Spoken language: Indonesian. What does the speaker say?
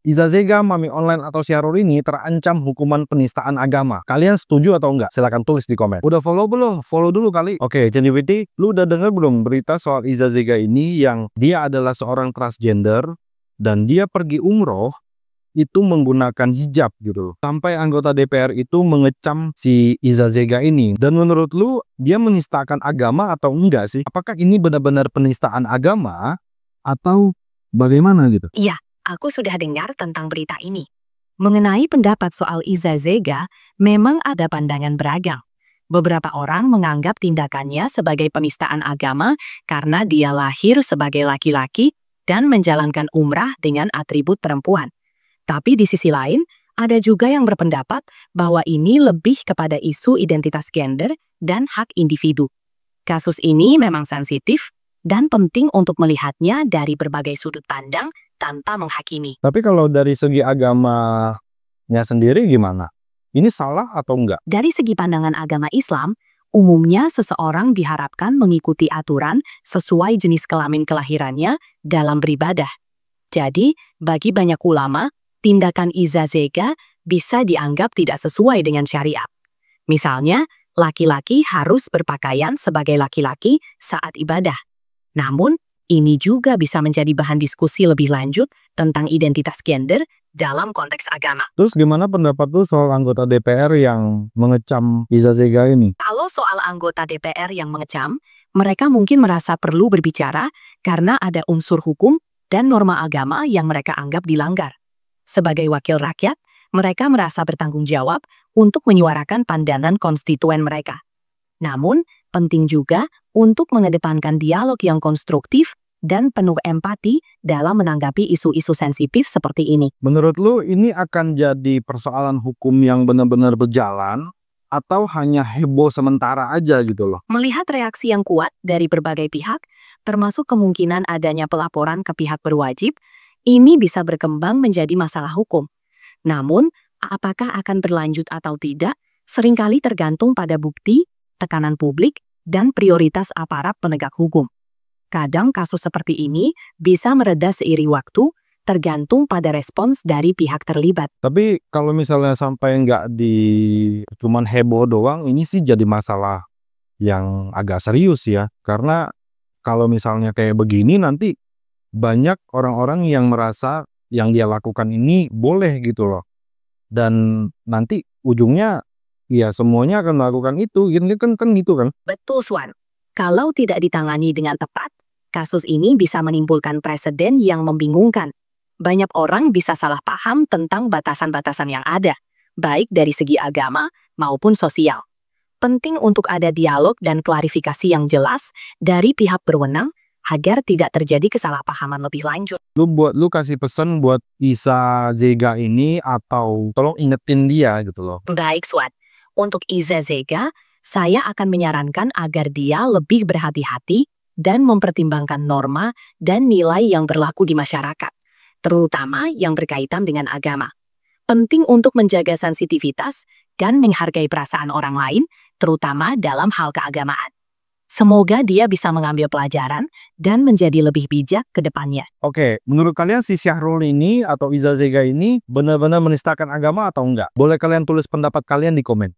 Iza Zega, Mami Online, atau Syahrul ini terancam hukuman penistaan agama. Kalian setuju atau enggak? Silahkan tulis di komen. Udah follow belum? Follow dulu kali. Oke, Cendiwiti, lu udah denger belum berita soal Iza Zega ini yang dia adalah seorang transgender dan dia pergi umroh itu menggunakan hijab gitu loh. Sampai anggota DPR itu mengecam si Iza Zega ini. Dan menurut lu, dia menistakan agama atau enggak sih? Apakah ini benar-benar penistaan agama atau bagaimana gitu? Iya, aku sudah dengar tentang berita ini. Mengenai pendapat soal Iza Zega, memang ada pandangan beragam. Beberapa orang menganggap tindakannya sebagai penistaan agama karena dia lahir sebagai laki-laki dan menjalankan umrah dengan atribut perempuan. Tapi di sisi lain, ada juga yang berpendapat bahwa ini lebih kepada isu identitas gender dan hak individu. Kasus ini memang sensitif dan penting untuk melihatnya dari berbagai sudut pandang tanpa menghakimi. Tapi kalau dari segi agamanya sendiri gimana? Ini salah atau enggak? Dari segi pandangan agama Islam, umumnya seseorang diharapkan mengikuti aturan sesuai jenis kelamin kelahirannya dalam beribadah. Jadi, bagi banyak ulama, tindakan Iza Zega bisa dianggap tidak sesuai dengan syariat. Misalnya, laki-laki harus berpakaian sebagai laki-laki saat ibadah. Namun, ini juga bisa menjadi bahan diskusi lebih lanjut tentang identitas gender dalam konteks agama. Terus gimana pendapat lu soal anggota DPR yang mengecam Iza Zega ini? Kalau soal anggota DPR yang mengecam, mereka mungkin merasa perlu berbicara karena ada unsur hukum dan norma agama yang mereka anggap dilanggar. Sebagai wakil rakyat, mereka merasa bertanggung jawab untuk menyuarakan pandangan konstituen mereka. Namun, penting juga untuk mengedepankan dialog yang konstruktif dan penuh empati dalam menanggapi isu-isu sensitif seperti ini. Menurut lu ini akan jadi persoalan hukum yang benar-benar berjalan atau hanya heboh sementara aja gitu loh? Melihat reaksi yang kuat dari berbagai pihak, termasuk kemungkinan adanya pelaporan ke pihak berwajib, ini bisa berkembang menjadi masalah hukum. Namun, apakah akan berlanjut atau tidak, seringkali tergantung pada bukti, tekanan publik, dan prioritas aparat penegak hukum. Kadang kasus seperti ini bisa mereda seiring waktu, tergantung pada respons dari pihak terlibat. Tapi kalau misalnya sampai nggak cuman heboh doang, ini sih jadi masalah yang agak serius ya. Karena kalau misalnya kayak begini nanti banyak orang-orang yang merasa yang dia lakukan ini boleh gitu loh. Dan nanti ujungnya ya semuanya akan melakukan itu, kan gitu kan. Betul, Swan. Kalau tidak ditangani dengan tepat, kasus ini bisa menimbulkan preseden yang membingungkan. Banyak orang bisa salah paham tentang batasan-batasan yang ada, baik dari segi agama maupun sosial. Penting untuk ada dialog dan klarifikasi yang jelas dari pihak berwenang agar tidak terjadi kesalahpahaman lebih lanjut. Lu kasih pesan buat Iza Zega ini atau tolong ingetin dia gitu loh. Baik, Swan. Untuk Iza Zega, saya akan menyarankan agar dia lebih berhati-hati dan mempertimbangkan norma dan nilai yang berlaku di masyarakat, terutama yang berkaitan dengan agama. Penting untuk menjaga sensitivitas dan menghargai perasaan orang lain, terutama dalam hal keagamaan. Semoga dia bisa mengambil pelajaran dan menjadi lebih bijak ke depannya. Oke, menurut kalian si Syahrul ini atau Iza Zega ini benar-benar menistakan agama atau enggak? Boleh kalian tulis pendapat kalian di komen.